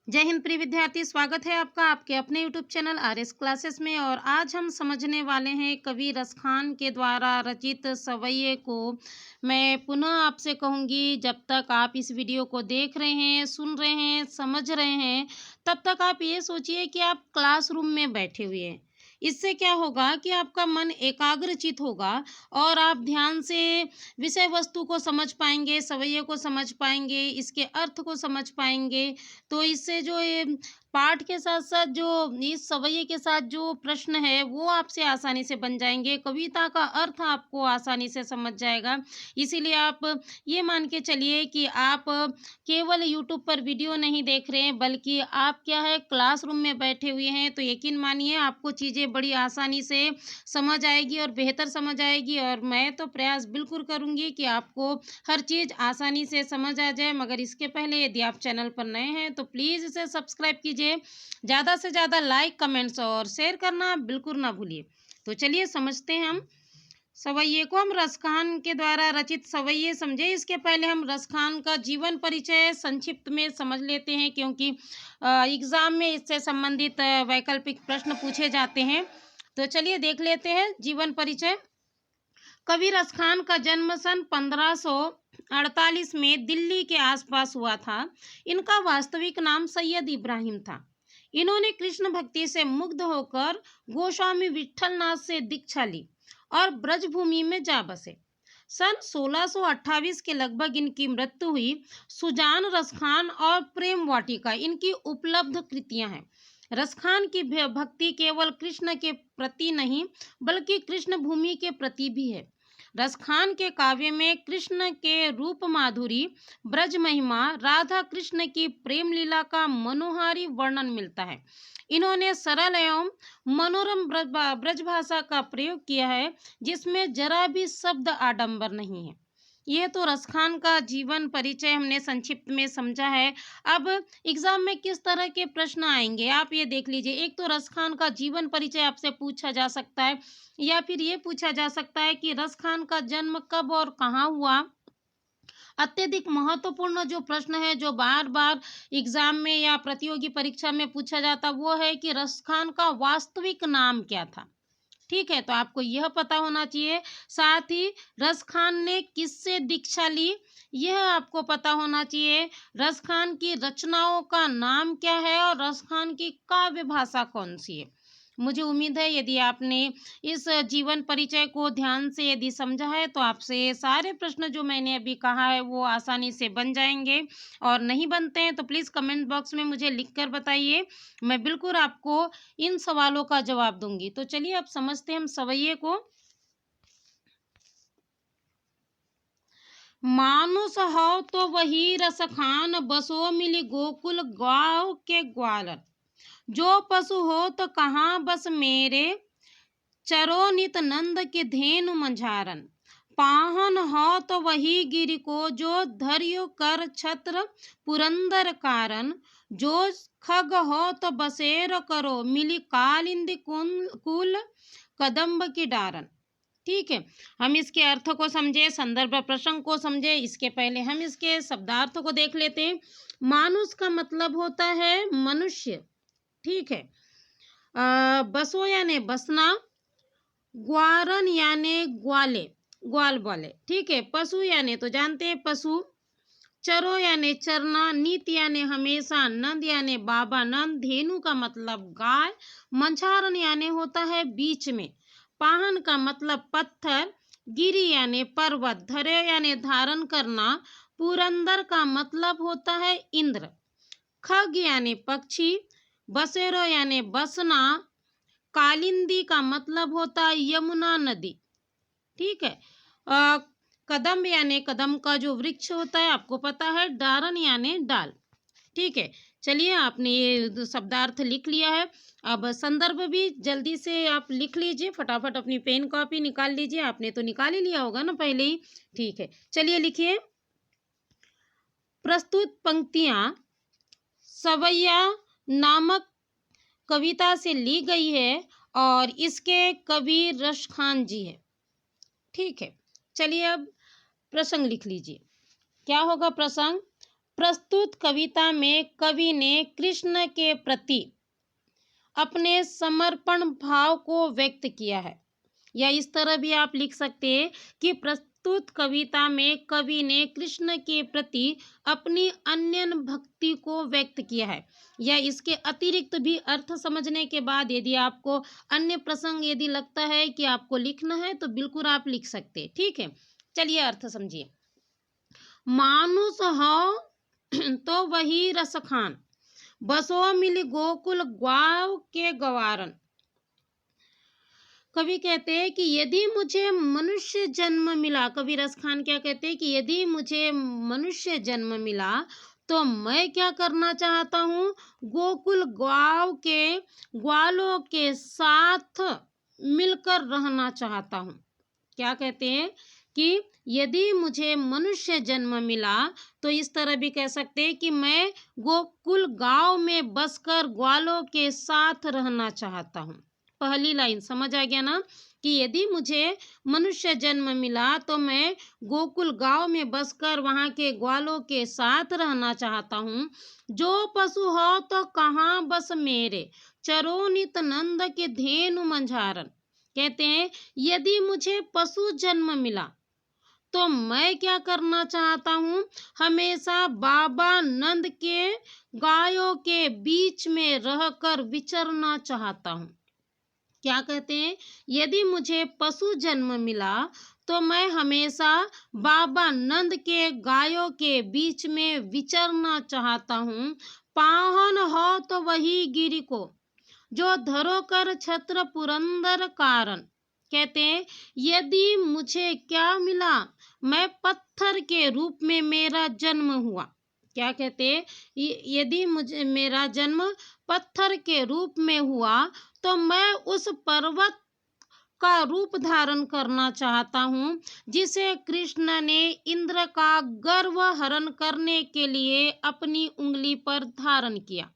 जय हिंद प्रिय विद्यार्थी, स्वागत है आपका आपके अपने यूट्यूब चैनल आरएस क्लासेस में। और आज हम समझने वाले हैं कवि रसखान के द्वारा रचित सवैये को। मैं पुनः आपसे कहूँगी, जब तक आप इस वीडियो को देख रहे हैं, सुन रहे हैं, समझ रहे हैं, तब तक आप ये सोचिए कि आप क्लासरूम में बैठे हुए हैं। इससे क्या होगा कि आपका मन एकाग्रचित होगा और आप ध्यान से विषय वस्तु को समझ पाएंगे, सवैये को समझ पाएंगे, इसके अर्थ को समझ पाएंगे। तो इससे जो ये पाठ के साथ-साथ जो इस सवैये के साथ जो प्रश्न है, वो आपसे आसानी से बन जाएँगे। कविता का अर्थ आपको आसानी से समझ जाएगा। इसीलिए आप ये मान के चलिए कि आप केवल यूट्यूब पर वीडियो नहीं देख रहे हैं, बल्कि आप क्या है क्लासरूम में बैठे हुए हैं। तो यकीन मानिए आपको चीज़ें बड़ी आसानी से समझ आएगी और बेहतर समझ आएगी। और मैं तो प्रयास बिल्कुल करूँगी कि आपको हर चीज़ आसानी से समझ आ जाए। मगर इसके पहले यदि आप चैनल पर नए हैं तो प्लीज़ इसे सब्सक्राइब कीजिए। ज़्यादा से ज़्यादा लाइक, कमेंट्स और शेयर करना बिल्कुल ना भूलिए। तो चलिए समझते हैं हम सवैये को। हम रसखान के द्वारा रचित सवैये समझे, इसके पहले हम रसखान का जीवन परिचय संक्षिप्त में समझ लेते हैं, क्योंकि एग्ज़ाम में इससे संबंधित वैकल्पिक प्रश्न पूछे जाते हैं। तो चलिए देख लेते हैं जीवन परिचय। कवि रसखान का जन्म सन 1548 में दिल्ली के आसपास हुआ था। इनका वास्तविक नाम सैयद इब्राहिम था। इन्होंने कृष्ण भक्ति से मुग्ध होकर गोस्वामी विट्ठलनाथ से दीक्षा ली और ब्रजभूमि में जा बसे। सन 1628 के लगभग इनकी मृत्यु हुई। सुजान रसखान और प्रेम वाटिका इनकी उपलब्ध कृतियां हैं। रसखान की भक्ति केवल कृष्ण के प्रति नहीं, बल्कि कृष्ण भूमि के प्रति भी है। रसखान के काव्य में कृष्ण के रूप माधुरी, ब्रज महिमा, राधा कृष्ण की प्रेम लीला का मनोहारी वर्णन मिलता है। इन्होंने सरल एवं मनोरम ब्रज भाषा का प्रयोग किया है, जिसमें जरा भी शब्द आडंबर नहीं है। यह तो रसखान का जीवन परिचय हमने संक्षिप्त में समझा है। अब एग्जाम में किस तरह के प्रश्न आएंगे आप ये देख लीजिए। एक तो रसखान का जीवन परिचय आपसे पूछा जा सकता है, या फिर ये पूछा जा सकता है कि रसखान का जन्म कब और कहाँ हुआ। अत्यधिक महत्वपूर्ण जो प्रश्न है, जो बार बार एग्जाम में या प्रतियोगी परीक्षा में पूछा जाता, वो है कि रसखान का वास्तविक नाम क्या था। ठीक है, तो आपको यह पता होना चाहिए। साथ ही रसखान ने किससे दीक्षा ली, यह आपको पता होना चाहिए। रसखान की रचनाओं का नाम क्या है और रसखान की काव्य भाषा कौन सी है। मुझे उम्मीद है यदि आपने इस जीवन परिचय को ध्यान से यदि समझा है, तो आपसे सारे प्रश्न जो मैंने अभी कहा है वो आसानी से बन जाएंगे। और नहीं बनते हैं तो प्लीज़ कमेंट बॉक्स में मुझे लिखकर बताइए। मैं बिल्कुल आपको इन सवालों का जवाब दूंगी। तो चलिए अब समझते हैं हम सवैये को। मानुष हो तो वही रसखान, बसो मिली गोकुल गाँव के ग्वालन। जो पशु हो तो कहाँ बस मेरे, चरो नित नंद के धेनु मंझारन। पाहन हो तो वही गिरि को, जो धर्यो कर छत्र पुरंदर कारण। जो खग हो तो बसेर करो, मिली कालिंदी कुल कदम्ब की डारन। ठीक है, हम इसके अर्थ को समझे, संदर्भ प्रसंग को समझे। इसके पहले हम इसके शब्दार्थ को देख लेते हैं। मानुष का मतलब होता है मनुष्य। ठीक है। बसो यानी बसना, ग्वारन यानी ग्वाले, ग्वाल वाले। ठीक है। पशु यानी तो जानते हैं पशु। चरो यानी चरना, नीत यानी हमेशा, नंद यानी बाबा नंद, धेनु का मतलब गाय, मंझारन यानी होता है बीच में, पाहन का मतलब पत्थर, गिरी यानी पर्वत, धरे यानी धारण करना, पुरंदर का मतलब होता है इंद्र, खग यानी पक्षी, बसेरो यानी बसना, कालिंदी का मतलब होता है यमुना नदी। ठीक है। कदम यानी कदम का जो वृक्ष होता है, आपको पता है। डारन यानी डाल। ठीक है। चलिए, आपने ये शब्दार्थ लिख लिया है। अब संदर्भ भी जल्दी से आप लिख लीजिए, फटाफट अपनी पेन कॉपी निकाल लीजिए। आपने तो निकाल ही लिया होगा ना पहले ही। ठीक है, चलिए लिखिए। प्रस्तुत पंक्तियां सवैया नामक कविता से ली गई है और इसके कवि रसखान जी है। ठीक है, चलिए अब प्रसंग लिख लीजिए। क्या होगा प्रसंग? प्रस्तुत कविता में कवि ने कृष्ण के प्रति अपने समर्पण भाव को व्यक्त किया है। या इस तरह भी आप लिख सकते हैं कि प्रस्तुत कविता में कवि ने कृष्ण के प्रति अपनी अन्यन भक्ति को व्यक्त किया है। या इसके अतिरिक्त भी अर्थ समझने के बाद यदि आपको अन्य प्रसंग यदि लगता है कि आपको लिखना है तो बिल्कुल आप लिख सकते हैं। ठीक है, चलिए अर्थ समझिए। मानुष हो तो वही रस खान, बसो मिली गोकुल ग्वाव के गवारन। कवि कहते हैं कि यदि मुझे मनुष्य जन्म मिला, कवि रस खान क्या कहते हैं कि यदि मुझे मनुष्य जन्म मिला तो मैं क्या करना चाहता हूँ, गोकुल ग्वाव के ग्वालों के साथ मिलकर रहना चाहता हूँ। क्या कहते हैं कि यदि मुझे मनुष्य जन्म मिला तो इस तरह भी कह सकते हैं कि मैं गोकुल गांव में बसकर ग्वालों के साथ रहना चाहता हूँ। पहली लाइन समझ आ गया ना कि यदि मुझे मनुष्य जन्म मिला तो मैं गोकुल गांव में बसकर वहां के ग्वालों के साथ रहना चाहता हूँ। जो पशु हो तो कहाँ बस मेरे, चरो नित नंद के धेनु मंझारन। कहते हैं यदि मुझे पशु जन्म मिला तो मैं क्या करना चाहता हूँ, हमेशा बाबा नंद के गायों के बीच में रहकर विचरना चाहता हूँ। क्या कहते हैं, यदि मुझे पशु जन्म मिला तो मैं हमेशा बाबा नंद के गायों के बीच में विचरना चाहता हूँ। पाहन हो तो वही गिरी को, जो धरो कर छत्र पुरंदर कारण। कहते हैं यदि मुझे क्या मिला, मैं पत्थर के रूप में मेरा जन्म हुआ। क्या कहते हैं, यदि मुझे मेरा जन्म पत्थर के रूप में हुआ तो मैं उस पर्वत का रूप धारण करना चाहता हूँ जिसे कृष्ण ने इंद्र का गर्व हरण करने के लिए अपनी उंगली पर धारण किया।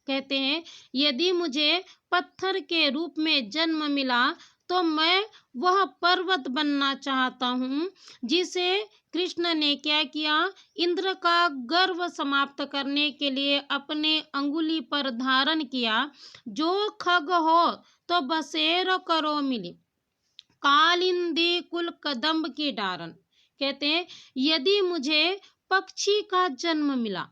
कहते हैं यदि मुझे पत्थर के रूप में जन्म मिला तो मैं वह पर्वत बनना चाहता हूँ जिसे कृष्ण ने क्या किया, इंद्र का गर्व समाप्त करने के लिए अपने अंगुली पर धारण किया। जो खग हो तो बसेर करो मिली, कालिंदी कुल कदम्ब की डारन। कहते हैं यदि मुझे पक्षी का जन्म मिला,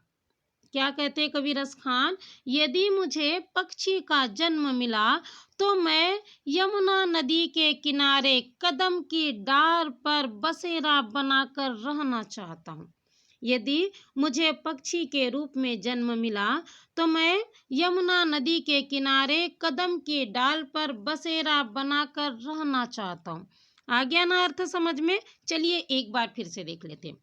क्या कहते हैं कवि रस खान, यदि मुझे पक्षी का जन्म मिला तो मैं यमुना नदी के किनारे कदम की डार पर बसेरा बनाकर रहना चाहता हूँ। यदि मुझे पक्षी के रूप में जन्म मिला तो मैं यमुना नदी के किनारे कदम की डाल पर बसेरा बनाकर रहना चाहता हूँ। आ गया ना अर्थ समझ में। चलिए एक बार फिर से देख लेते हैं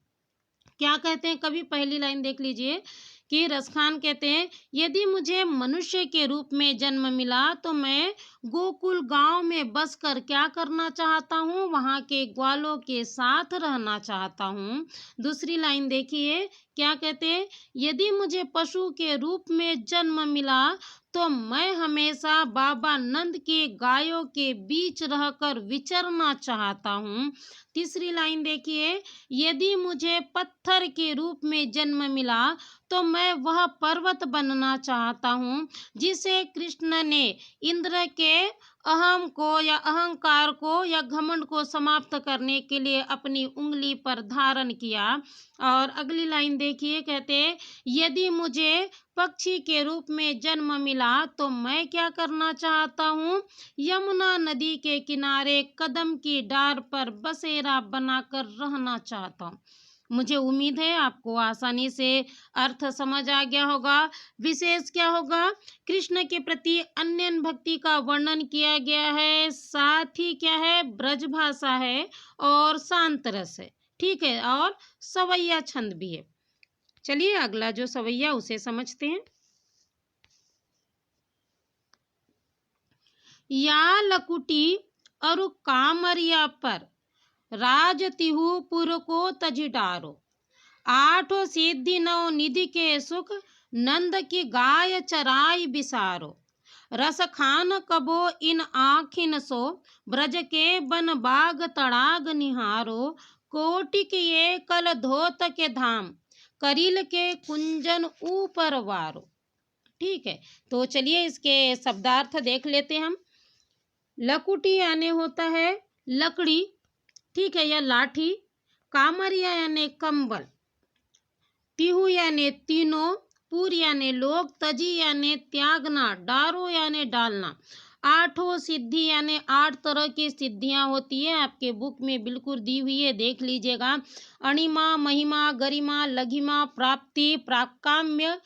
क्या कहते हैं कवि। पहली लाइन देख लीजिए कि रसखान कहते हैं यदि मुझे मनुष्य के रूप में जन्म मिला तो मैं गोकुल गांव में बसकर क्या करना चाहता हूँ, वहां के ग्वालों के साथ रहना चाहता हूँ। दूसरी लाइन देखिए क्या कहते हैं, यदि मुझे पशु के रूप में जन्म मिला तो मैं हमेशा बाबा नंद के गायों के बीच रहकर विचरना चाहता हूँ। तीसरी लाइन देखिए, यदि मुझे पत्थर के रूप में जन्म मिला तो मैं वह पर्वत बनना चाहता हूँ जिसे कृष्ण ने इंद्र के अहम को या अहंकार को या घमंड को समाप्त करने के लिए अपनी उंगली पर धारण किया। और अगली लाइन देखिए कहते यदि मुझे पक्षी के रूप में जन्म मिला तो मैं क्या करना चाहता हूँ, यमुना नदी के किनारे कदम की डार पर बसेरा बनाकर रहना चाहता हूँ। मुझे उम्मीद है आपको आसानी से अर्थ समझ आ गया होगा। विशेष क्या होगा, कृष्ण के प्रति अन्य भक्ति का वर्णन किया गया है, साथ ही क्या है ब्रज भाषा है और शांत रस है। ठीक है, और सवैया छंद भी है। चलिए अगला जो सवैया उसे समझते हैं। या लकुटी अरु कामरिया पर राज तिहु पुर को तजी डारो, आठों सिद्धि नौ निधि के सुख नंद की गाय चराई बिसारो। रस खान कबो इन आखिन सो, ब्रज के बन बाग तड़ाग निहारो। कोटि के ये कल धोत के धाम, करील के कुंजन ऊपर वारो। ठीक है, तो चलिए इसके शब्दार्थ देख लेते हैं हम। लकुटी यानी होता है लकड़ी, ठीक है, या लाठी। कामरिया यानी कंबल। तिहु यानी तीनों। पूर यानी लोग। तजी यानी त्यागना। डारो यानी डालना। आठों सिद्धि यानी 8 तरह की सिद्धियां होती है, आपके बुक में बिल्कुल दी हुई है, देख लीजिएगा। अणिमा, महिमा, गरिमा, लघिमा, प्राप्ति, प्राकाम्य,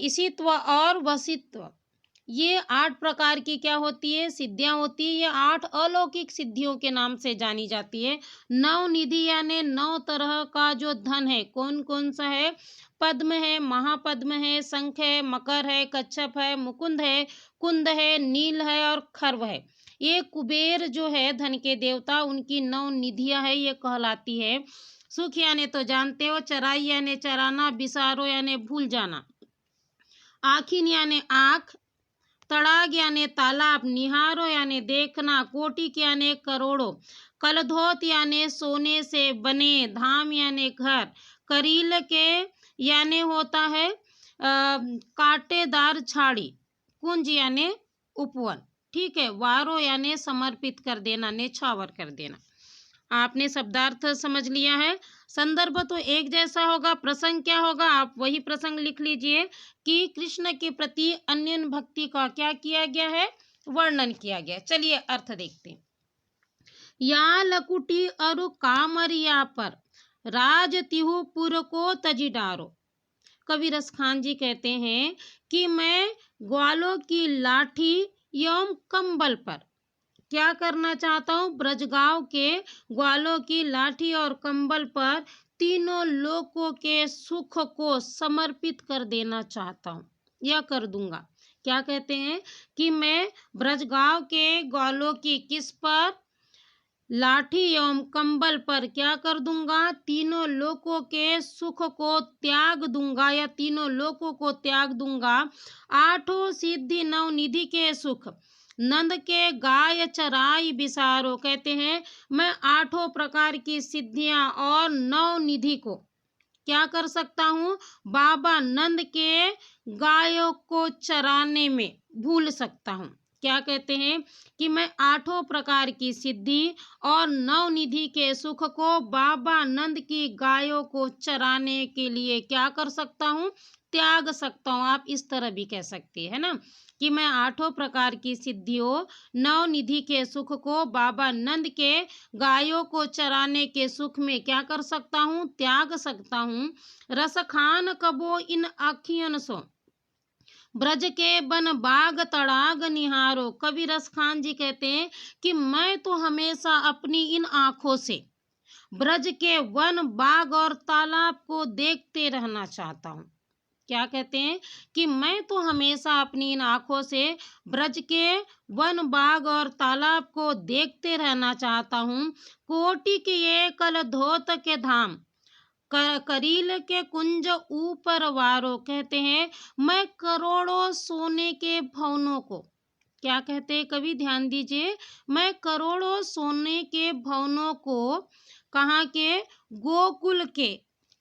इसित्व और वसित्व, ये 8 प्रकार की क्या होती है, सिद्धियां होती है। ये 8 अलौकिक सिद्धियों के नाम से जानी जाती है। 9 निधि यानी 9 तरह का जो धन है, कौन कौन सा है? पद्म है, महापद्म है, शंख है, मकर है, कच्छप है, मुकुंद है, कुंद है, नील है और खर्व है। ये कुबेर जो है धन के देवता, उनकी 9 निधियां है, ये कहलाती है। सुख यानी तो जानते हो, चराई यानी चराना, बिसारो यानी भूल जाना, आखिन यानी आँख, तड़ाग यानी तालाब, निहारो यानी देखना, कोटिक यानी करोड़ों, कलधोत यानी सोने से बने, धाम यानी घर, करील के यानी होता है कांटेदार झाड़ी, कुंज यानी उपवन। ठीक है, वारो यानी समर्पित कर देना, नेछावर कर देना। आपने शब्दार्थ समझ लिया है। संदर्भ तो एक जैसा होगा, प्रसंग क्या होगा, आप वही प्रसंग लिख लीजिए कि कृष्ण के प्रति अन्य भक्ति का क्या किया गया है, वर्णन किया गया। चलिए अर्थ देखते हैं। या लकुटी अरु कामरिया पर राज तिहु पुर को तजी डारो। कवि रस खान जी कहते हैं कि मैं ग्वालों की लाठी एवं कंबल पर क्या करना चाहता हूँ, ब्रजगांव के ग्वालों की लाठी और कंबल पर तीनों लोकों के सुख को समर्पित कर देना चाहता हूँ, या कर दूंगा। क्या कहते हैं कि मैं ब्रजगांव के ग्वालों की किस पर, लाठी एवं कंबल पर क्या कर दूंगा, तीनों लोकों के सुख को त्याग दूंगा, या तीनों लोकों को त्याग दूंगा। 8 सिद्धि 9 निधि के सुख, नंद के गाय चराई बिसारो, कहते हैं मैं 8 प्रकार की सिद्धियां और 9 निधि को क्या कर सकता हूँ, बाबा नंद के गायों को चराने में भूल सकता हूँ। क्या कहते हैं कि मैं 8 प्रकार की सिद्धि और 9 निधि के सुख को बाबा नंद की गायों को चराने के लिए क्या कर सकता हूँ, त्याग सकता हूँ। आप इस तरह भी कह सकते हैं ना कि मैं 8 प्रकार की सिद्धियों 9 निधि के सुख को बाबा नंद के गायों को चराने के सुख में क्या कर सकता हूँ, त्याग सकता हूँ। रस खान कबो इन आखियन सो, ब्रज के बन बाग तड़ाग निहारो। कवि रस खान जी कहते हैं कि मैं तो हमेशा अपनी इन आंखों से ब्रज के वन, बाग और तालाब को देखते रहना चाहता हूँ। क्या कहते हैं कि मैं तो हमेशा अपनी इन आंखों से ब्रज के वन, बाग और तालाब को देखते रहना चाहता हूँ। कोटि के ये कल धोत के धाम, करील के कुंज ऊपर वारो, कहते हैं मैं करोड़ों सोने के भवनों को, क्या कहते हैं कवि, ध्यान दीजिए, मैं करोड़ों सोने के भवनों को कहाँ के, गोकुल के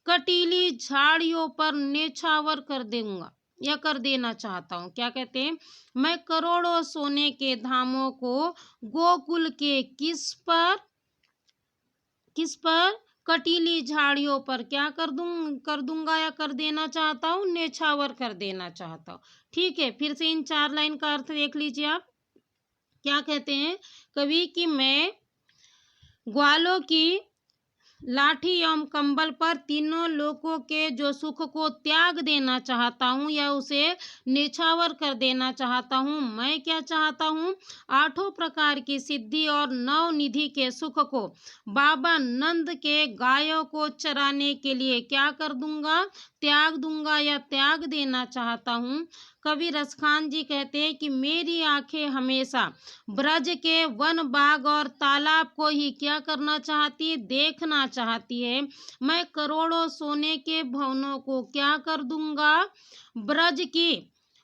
कटीली झाड़ियों पर नेछावर कर दूंगा, या कर देना चाहता हूँ। क्या कहते हैं, मैं करोड़ों सोने के धामों को गोकुल के किस पर, कटीली झाड़ियों पर क्या कर दूंगा या कर देना चाहता हूँ, नेछावर कर देना चाहता हूँ। ठीक है, फिर से इन 4 लाइन का अर्थ देख लीजिए आप। क्या कहते हैं कवि कि मैं ग्वालों की लाठी एवं कंबल पर तीनों लोकों के जो सुख को त्याग देना चाहता हूँ, या उसे निछावर कर देना चाहता हूँ। मैं क्या चाहता हूँ, 8 प्रकार की सिद्धि और 9 निधि के सुख को बाबा नंद के गायों को चराने के लिए क्या कर दूंगा, त्याग दूंगा या त्याग देना चाहता हूँ। कवि रसखान जी कहते हैं कि मेरी आंखें हमेशा ब्रज के वन, बाग और तालाब को ही क्या करना चाहती है, देखना चाहती है। मैं करोड़ों सोने के भवनों को क्या कर दूंगा, ब्रज की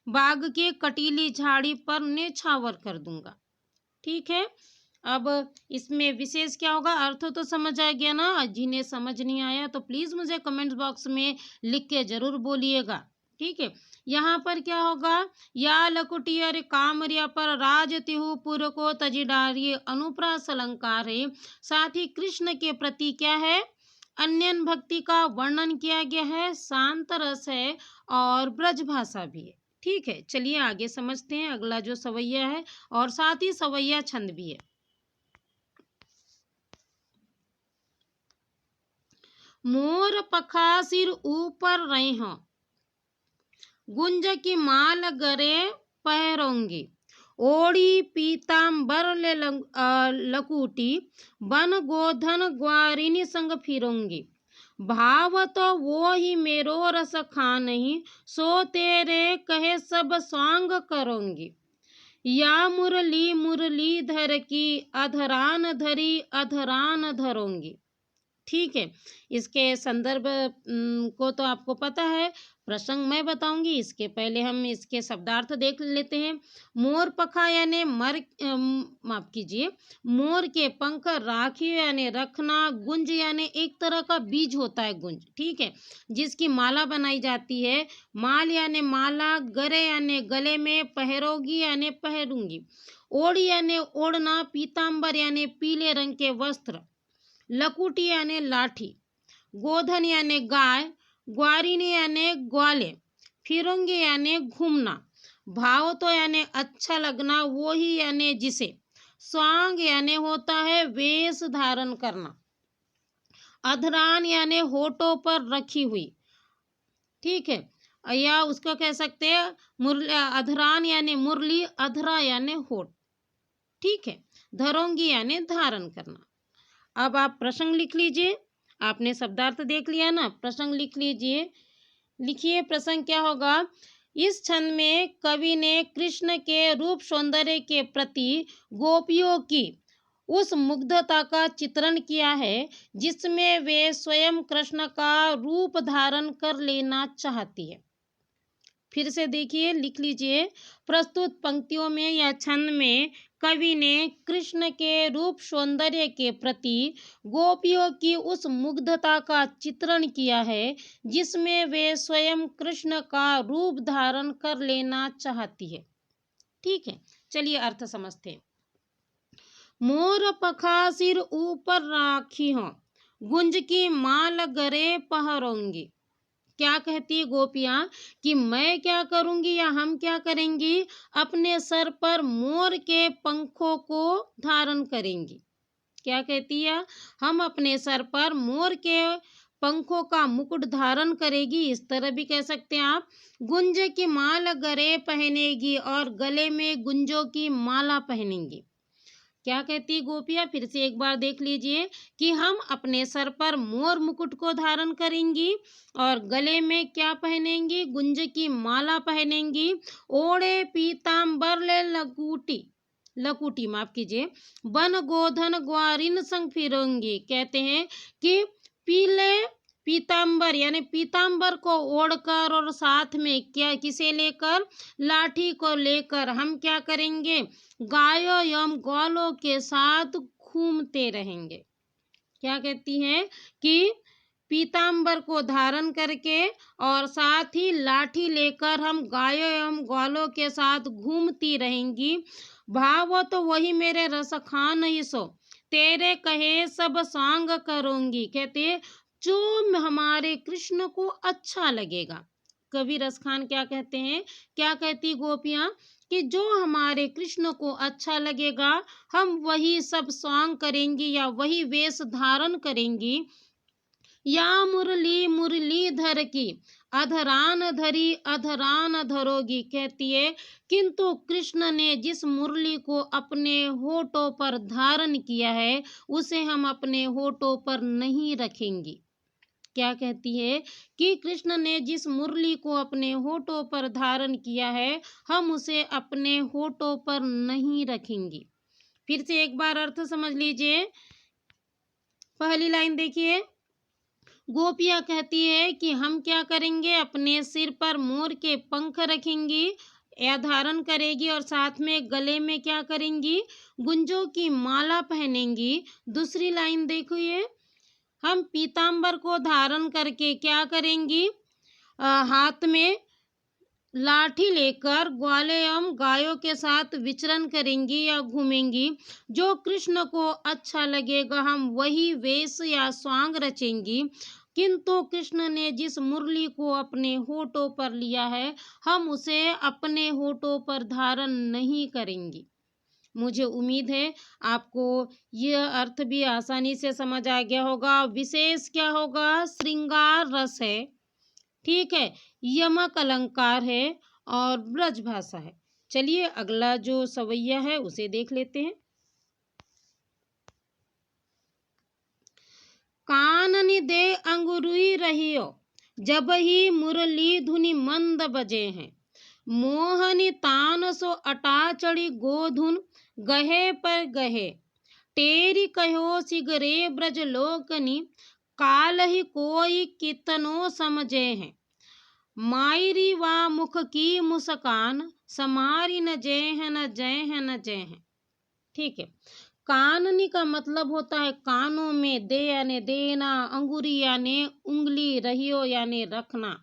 बाग के कटीली झाड़ी पर नेछावर कर दूंगा। ठीक है, अब इसमें विशेष क्या होगा, अर्थ तो समझ आ गया ना। जिन्हें समझ नहीं आया तो प्लीज मुझे कमेंट बॉक्स में लिख के जरूर बोलिएगा। ठीक है, यहाँ पर क्या होगा, या लकुटियर कामरिया पर राज तिहु पुर को तजिडारी अनुप्रास अलंकार है। साथ ही कृष्ण के प्रति क्या है, अन्यन भक्ति का वर्णन किया गया है, शांत रस है और ब्रज भाषा भी है। ठीक है, चलिए आगे समझते हैं अगला जो सवैया है, और साथ ही सवैया छंद भी है। मोर पखा सिर ऊपर रहे हों, गुंज की माल गरे पहरोंगी, ओड़ी पीताम्बर ले लकूटी, बन गोधन ग्वारिनी संग फिरोंगी। भाव तो वो ही मेरो रस खानही, सो तेरे कहे सब स्वांग करोंगी। या मुरली मुरलीधर की, अधरान धरी अधरान धरोंगी। ठीक है, इसके संदर्भ को तो आपको पता है, प्रसंग मैं बताऊंगी। इसके पहले हम इसके शब्दार्थ देख लेते हैं। मोर पखा यानी माफ कीजिए, मोर के पंख, राखी यानी रखना, गुंज यानी एक तरह का बीज होता है गुंज, ठीक है, जिसकी माला बनाई जाती है। माल यानी माला, गरे यानी गले में, पहरोगी यानी पहरूंगी, ओढ़ यानी ओढ़ना, पीताम्बर यानी पीले रंग के वस्त्र, लकुटी यानी लाठी, गोधन यानी गाय, ग्वारिनी यानी ग्वाले, फिरोंगे यानी घूमना, भाव तो यानी अच्छा लगना, वो ही यानी जिसे, स्वांग यानी होता है वेश धारण करना, अधरान यानी होठों पर रखी हुई। ठीक है, या उसको कह सकते हैं मुरली, अधरान यानी मुरली, अधरा यानी होठ। ठीक है, धरोंगी यानी धारण करना। अब आप प्रसंग लिख लीजिए, आपने शब्दार्थ देख लिया ना, प्रसंग लिख लीजिए। लिखिए प्रसंग क्या होगा। इस छंद में कवि ने कृष्ण के रूप सौंदर्य के प्रति गोपियों की उस मुग्धता का चित्रण किया है जिसमें वे स्वयं कृष्ण का रूप धारण कर लेना चाहती है। फिर से देखिए, लिख लीजिए। प्रस्तुत पंक्तियों में या छंद में कवि ने कृष्ण के रूप सौंदर्य के प्रति गोपियों की उस मुग्धता का चित्रण किया है जिसमें वे स्वयं कृष्ण का रूप धारण कर लेना चाहती है। ठीक है, चलिए अर्थ समझते हैं। मोर पखा सिर ऊपर राखी हो, गुंज की माल गरे पहरोंगी। क्या कहती है गोपियां कि मैं क्या करूंगी या हम क्या करेंगी, अपने सर पर मोर के पंखों को धारण करेंगी। क्या कहती है, हम अपने सर पर मोर के पंखों का मुकुट धारण करेगी। इस तरह भी कह सकते हैं आप, गुंज की माल गरे पहनेगी और गले में गुंजों की माला पहनेंगी। क्या कहती है गोपियां, फिर से एक बार देख लीजिए कि हम अपने सर पर मोर मुकुट को धारण करेंगी और गले में क्या पहनेंगी, गुंज की माला पहनेंगी, ओढ़े पीताम्बर ले लकुटी, लकुटी माफ कीजिए, बन गोधन ग्वारिन संग फिरोंगी। कहते हैं कि पीले पीताम्बर यानी पीताम्बर को ओढ़कर और साथ में क्या किसे लेकर, लाठी को लेकर हम क्या करेंगे, गायों एवं ग्वालों के साथ घूमते रहेंगे। क्या कहती हैं कि पीताम्बर को धारण करके और साथ ही लाठी लेकर हम गायों एवं ग्वालों के साथ घूमती रहेंगी। भाव तो वही मेरे रस खान ही सो, तेरे कहे सब सांग करूंगी। कहते जो हमारे कृष्ण को अच्छा लगेगा। कवि रसखान क्या कहते हैं, क्या कहती गोपियां कि जो हमारे कृष्ण को अच्छा लगेगा हम वही सब सॉन्ग करेंगी या वही वेश धारण करेंगी। या मुरली मुरलीधर की, अधरान धरी अधरान धरोगी। कहती है किंतु कृष्ण ने जिस मुरली को अपने होठों पर धारण किया है उसे हम अपने होठों पर नहीं रखेंगी। क्या कहती है कि कृष्ण ने जिस मुरली को अपने होठों पर धारण किया है हम उसे अपने होठों पर नहीं रखेंगी। फिर से एक बार अर्थ समझ लीजिए। पहली लाइन देखिए, गोपियां कहती है कि हम क्या करेंगे, अपने सिर पर मोर के पंख रखेंगी, या धारण करेगी और साथ में गले में क्या करेंगी, गुंजों की माला पहनेंगी। दूसरी लाइन देखो, ये हम पीतांबर को धारण करके क्या करेंगी, हाथ में लाठी लेकर ग्वाले एवं गायों के साथ विचरण करेंगी या घूमेंगी। जो कृष्ण को अच्छा लगेगा हम वही वेश या स्वांग रचेंगी। किंतु कृष्ण ने जिस मुरली को अपने होठों पर लिया है हम उसे अपने होठों पर धारण नहीं करेंगी। मुझे उम्मीद है आपको यह अर्थ भी आसानी से समझ आ गया होगा। विशेष क्या होगा, श्रृंगार रस है, ठीक है, यमक अलंकार है और ब्रज भाषा है। चलिए अगला जो सवैया है उसे देख लेते हैं। काननि दे अंगुरी रहियो, जब ही मुरली धुनि मंद बजे हैं। मोहनी तान सो अटा चढ़ी गोधुन, गहे पर गहे। टेरी कहो सिगरे ब्रज लोकनी, काल ही कोई कितनो समझे हैं। मायरी वा मुख की मुस्कान, समारी न जय है न जय है न जय है। ठीक है, काननी का मतलब होता है कानों में, दे यानी देना, अंगुरी यानी उंगली, रहियो यानी रखना,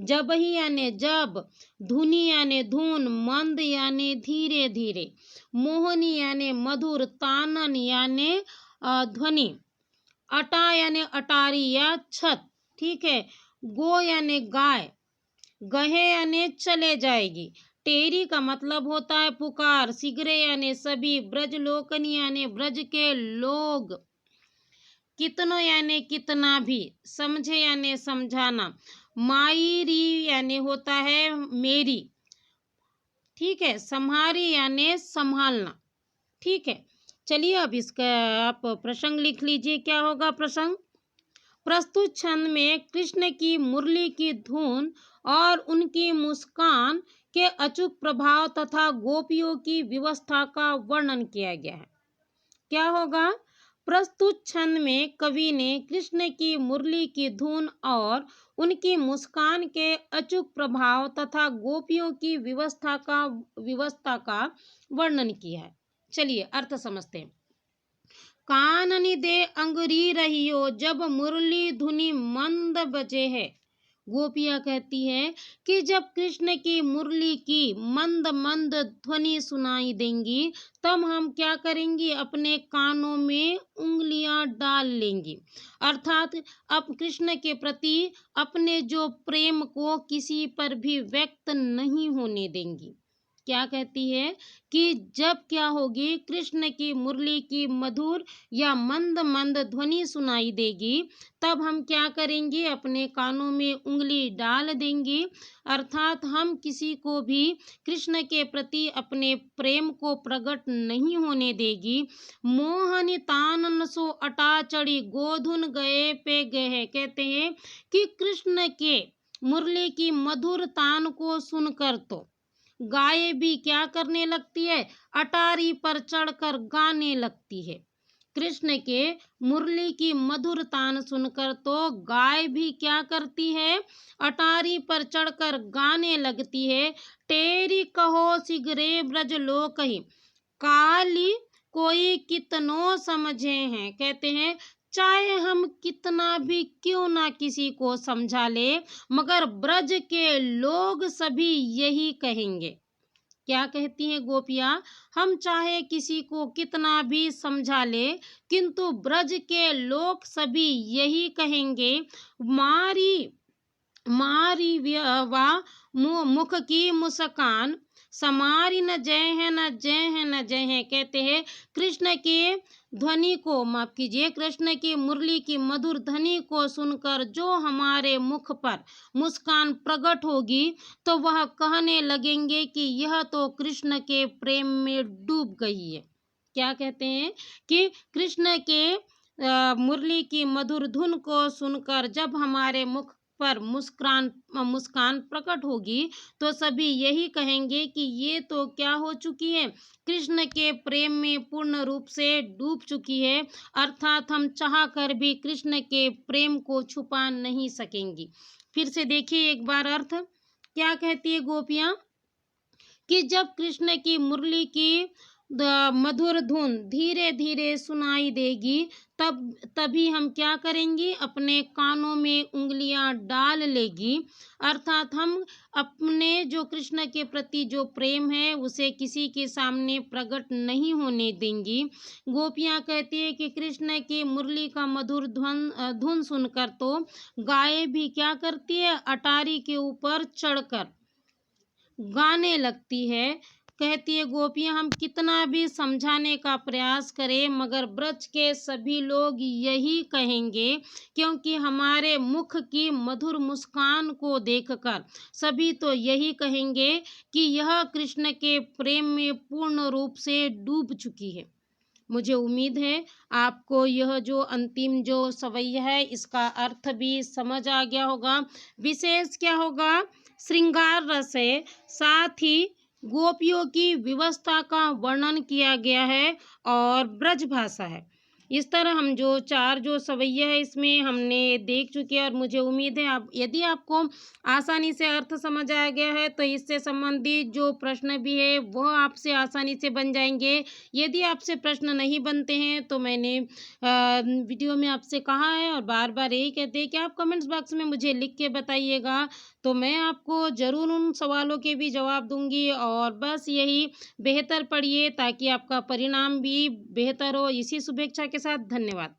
जब ही यानी जब, धुनी यानी धुन, मंद यानी धीरे धीरे, मोहनी यानी मधुर, तानन यानी ध्वनि, अटा यानी अटारी या छत, ठीक है, गो यानी गाय, गहे यानी चले जाएगी। टेरी का मतलब होता है पुकार, सिगरे यानी सभी, ब्रज लोकनी यानी ब्रज के लोग, कितनो यानी कितना भी, समझे यानी समझाना, मायरी यानी होता है मेरी, ठीक है, संहारी यानी संभालना। ठीक है, चलिए अब इसका आप प्रसंग लिख लीजिए। क्या होगा प्रसंग, प्रस्तुत छंद में कृष्ण की मुरली की धुन और उनकी मुस्कान के अचूक प्रभाव तथा गोपियों की व्यवस्था का वर्णन किया गया है। क्या होगा, प्रस्तुत छंद में कवि ने कृष्ण की मुरली की धुन और उनकी मुस्कान के अचूक प्रभाव तथा गोपियों की व्यवस्था का वर्णन किया है। चलिए अर्थ समझते हैं। काननि दे अंगुरी रहियो, जब मुरली धुनि मंद बजे है। गोपियां कहती है कि जब कृष्ण की मुरली की मंद मंद ध्वनि सुनाई देंगी तब हम क्या करेंगी, अपने कानों में उंगलियां डाल लेंगी, अर्थात अब कृष्ण के प्रति अपने जो प्रेम को किसी पर भी व्यक्त नहीं होने देंगी। क्या कहती है कि जब क्या होगी, कृष्ण की मुरली की मधुर या मंद मंद ध्वनि सुनाई देगी तब हम क्या करेंगे, अपने कानों में उंगली डाल देंगी, अर्थात हम किसी को भी कृष्ण के प्रति अपने प्रेम को प्रकट नहीं होने देगी। मोहनी तानन सो अटा चढ़ी, गोधुन गए पे गए। कहते हैं कि कृष्ण के मुरली की मधुर तान को सुनकर तो गाय भी क्या करने लगती है, अटारी पर चढ़कर गाने लगती है। कृष्ण के मुरली की मधुर तान सुनकर तो गाय भी क्या करती है, अटारी पर चढ़कर गाने लगती है। टेरी कहो सिगरे ब्रज लोकहि, काली कोई कितनो समझे हैं। कहते हैं चाहे हम कितना भी क्यों ना किसी को समझा ले मगर ब्रज के लोग सभी यही कहेंगे। क्या कहती हैं गोपियां, हम चाहे किसी को कितना भी समझा ले किंतु ब्रज के लोग सभी यही कहेंगे, मारी मारी वा मुख की मुस्कान, समारी न जय है न जय है न जय है। कहते हैं कृष्ण के ध्वनि को, माफ कीजिए, कृष्ण की मुरली की मधुर ध्वनि को सुनकर जो हमारे मुख पर मुस्कान प्रकट होगी तो वह कहने लगेंगे कि यह तो कृष्ण के प्रेम में डूब गई है। क्या कहते हैं कि कृष्ण के मुरली की मधुर धुन को सुनकर जब हमारे मुख पर मुस्कान प्रकट होगी तो सभी यही कहेंगे कि ये तो क्या हो चुकी है, कृष्ण के प्रेम में पूर्ण रूप से डूब चुकी है, अर्थात हम चाह कर भी कृष्ण के प्रेम को छुपा नहीं सकेंगी। फिर से देखिए एक बार अर्थ, क्या कहती है गोपियां कि जब कृष्ण की मुरली की मधुर धुन धीरे धीरे सुनाई देगी, तब तभी हम क्या करेंगे, अपने कानों में उंगलियां डाल लेगी। अर्थात हम अपने जो कृष्ण के प्रति जो प्रेम है उसे किसी के सामने प्रकट नहीं होने देंगी। गोपियां कहती है कि कृष्ण की मुरली का मधुर धुन सुनकर तो गाय भी क्या करती है, अटारी के ऊपर चढ़कर गाने लगती है। कहती है गोपियाँ, हम कितना भी समझाने का प्रयास करें मगर ब्रज के सभी लोग यही कहेंगे, क्योंकि हमारे मुख की मधुर मुस्कान को देखकर सभी तो यही कहेंगे कि यह कृष्ण के प्रेम में पूर्ण रूप से डूब चुकी है। मुझे उम्मीद है आपको यह जो अंतिम जो सवैया है इसका अर्थ भी समझ आ गया होगा। विशेष क्या होगा, श्रृंगार रस है, साथ ही गोपियों की विवस्था का वर्णन किया गया है और ब्रज भाषा है। इस तरह हम जो 4 जो सवैया है इसमें हमने देख चुके हैं और मुझे उम्मीद है आप यदि आपको आसानी से अर्थ समझ आ गया है तो इससे संबंधित जो प्रश्न भी है वह आपसे आसानी से बन जाएँगे। यदि आपसे प्रश्न नहीं बनते हैं तो मैंने वीडियो में आपसे कहा है और बार-बार यही कहते हैं कि आप कमेंट्स बॉक्स में मुझे लिख के बताइएगा, तो मैं आपको ज़रूर उन सवालों के भी जवाब दूँगी। और बस यही, बेहतर पढ़िए ताकि आपका परिणाम भी बेहतर हो। इसी शुभेच्छा के साथ धन्यवाद।